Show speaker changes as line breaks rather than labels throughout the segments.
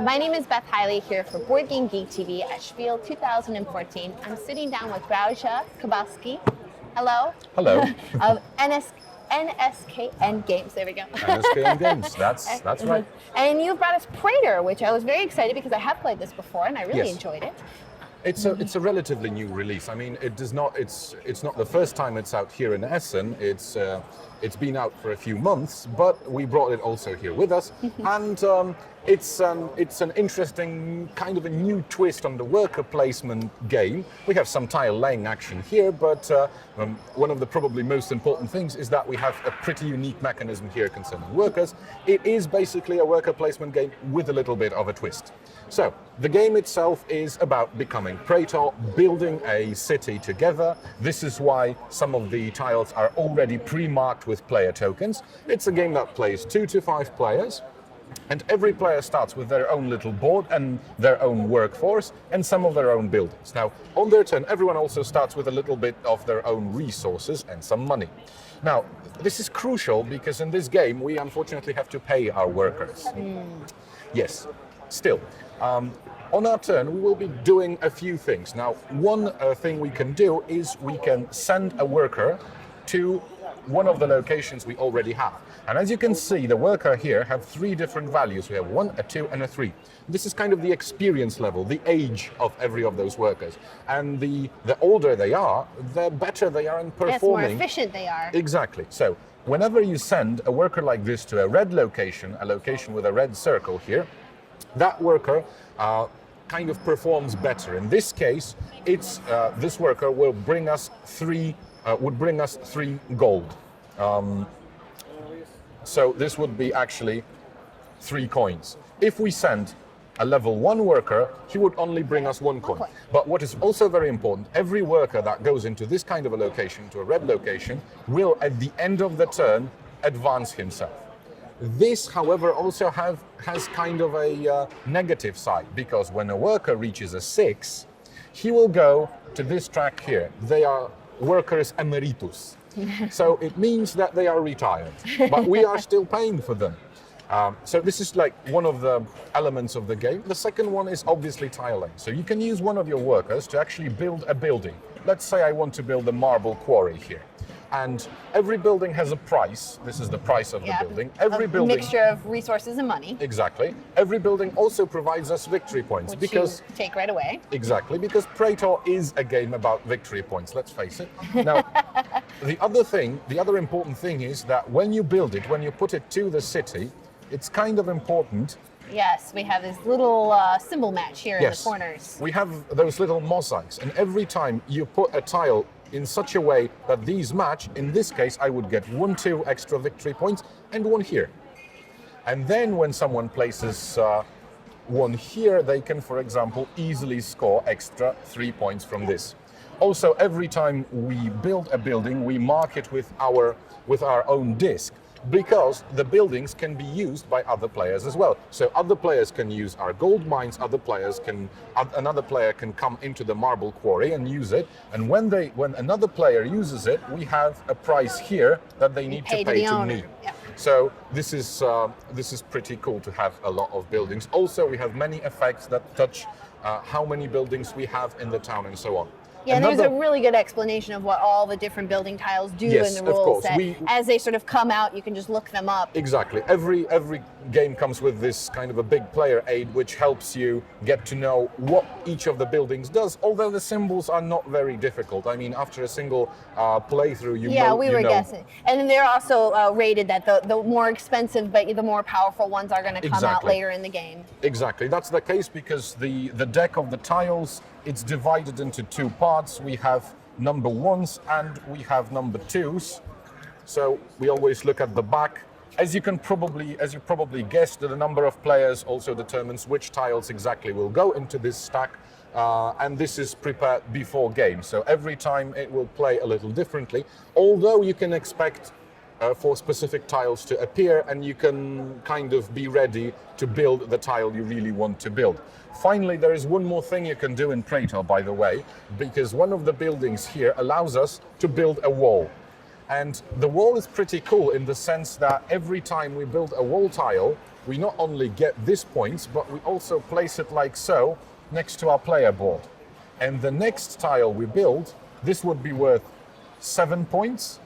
My name is Beth Hiley here for Board Game Geek TV at Spiel 2014. I'm sitting down with Raja Kabalski. Hello.
Hello.
Of NSKN Games. There we go.
NSKN Games. That's right.
And you brought us Praetor, which I was very excited because I have played this before and I really enjoyed it.
It's a relatively new release. I mean, it's not the first time it's out here in Essen. It's been out for a few months, but we brought it also here with us, and it's an interesting kind of a new twist on the worker placement game. We have some tile laying action here, but one of the probably most important things is that we have a pretty unique mechanism here concerning workers. It is basically a worker placement game with a little bit of a twist. So the game itself is about becoming Praetor, building a city together. This is why some of the tiles are already pre-marked with player tokens. It's a game that plays 2 to 5 players. And every player starts with their own little board and their own workforce and some of their own buildings. Now, on their turn, everyone also starts with a little bit of their own resources and some money. Now, this is crucial because in this game, we unfortunately have to pay our workers. Yes, still. On our turn, we will be doing a few things. Now, one thing we can do is we can send a worker to one of the locations we already have. And as you can see, the worker here have 3 different values. We have 1, a 2, and a 3. This is kind of the experience level, the age of every of those workers. And the older they are, the better they are in performing.
Yes, more efficient they are.
Exactly. So whenever you send a worker like this to a red location, a location with a red circle here, that worker kind of performs better. In this case, it's this worker will bring us 3 gold. So this would be actually 3 coins. If we send a level 1 worker, he would only bring us 1 coin. But what is also very important, every worker that goes into this kind of a location, to a red location, will at the end of the turn advance himself. This, however, also has kind of a negative side, because when a worker reaches a 6, he will go to this track here. They are workers emeritus. So it means that they are retired, but we are still paying for them. So this is like one of the elements of the game. The second one is obviously tiling. So you can use one of your workers to actually build a building. Let's say I want to build a marble quarry here. And every building has a price. This is the price of the building. Every building,
mixture of resources and money.
Exactly. Every building also provides us victory points.
Which
because
you take right away.
Exactly, because Praetor is a game about victory points, let's face it. Now, the other important thing is that when you build it, when you put it to the city, it's kind of important.
Yes, we have this little symbol match here in the corners.
We have those little mosaics, and every time you put a tile in such a way that these match, in this case, I would get 2 extra victory points and 1 here. And then when someone places 1 here, they can, for example, easily score extra 3 points from this. Also, every time we build a building, we mark it with our own disc, because the buildings can be used by other players as well. So other players can use our gold mines, another player can come into the marble quarry and use it. And when another player uses it, we have a price here that they need to pay to me.
Yep.
So this is pretty cool to have a lot of buildings. Also, we have many effects that touch how many buildings we have in the town and so on.
Yeah, and there's a really good explanation of what all the different building tiles do in the rules. As they sort of come out, you can just look them up.
Exactly. Every game comes with this kind of a big player aid, which helps you get to know what each of the buildings does, although the symbols are not very difficult. I mean, after a single playthrough, you know.
Yeah, we were guessing. And then they're also rated that the more expensive, but the more powerful ones are going to come out later in the game.
Exactly. That's the case because the deck of the tiles, it's divided into 2 parts. We have number 1s and we have number 2s. So we always look at the back. As you probably guessed, the number of players also determines which tiles exactly will go into this stack. And this is prepared before game. So every time it will play a little differently, although you can expect for specific tiles to appear, and you can kind of be ready to build the tile you really want to build. Finally, there is one more thing you can do in Praetor, by the way, because one of the buildings here allows us to build a wall. And the wall is pretty cool in the sense that every time we build a wall tile, we not only get this points, but we also place it like so next to our player board. And the next tile we build, this would be worth 7 points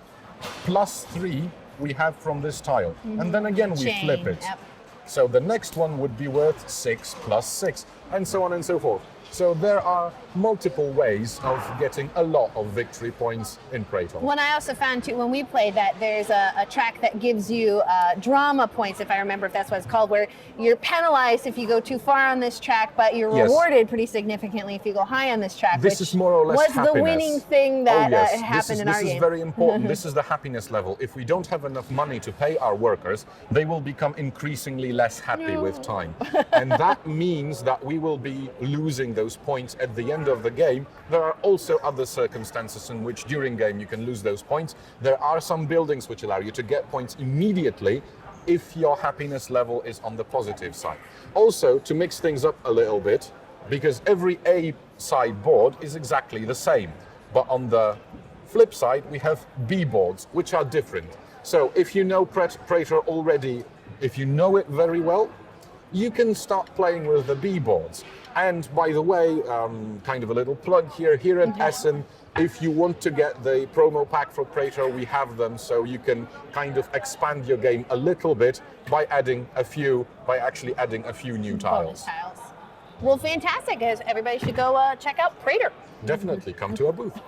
plus 3 we have from this tile. And then again we
Chain,
flip it.
yep.
So the next one would be worth 6 plus 6, and so on and so forth. So there are multiple ways of getting a lot of victory points in Praetor.
When I also found too, when we played that, there's a track that gives you drama points, if I remember if that's what it's called, where you're penalized if you go too far on this track, but you're
Yes.
rewarded pretty significantly if you go high on this track.
This
which
is more or less
was
happiness.
the winning thing that
yes.
happened in our
This
game.
is very important. This is the happiness level. If we don't have enough money to pay our workers, they will become increasingly less happy with time. And that means that we will be losing those points at the end of the game. There are also other circumstances in which during game you can lose those points. There are some buildings which allow you to get points immediately if your happiness level is on the positive side. Also, to mix things up a little bit, because every A side board is exactly the same, but on the flip side we have B boards which are different. So if you know Praetor already, if you know it very well, you can start playing with the B boards. And by the way, kind of a little plug here at Essen, if you want to get the promo pack for Praetor, we have them, so you can kind of expand your game a little bit by actually adding a few new
Bonus
tiles.
tiles. Well, fantastic, guys. Everybody should go check out Praetor.
Definitely come to our booth.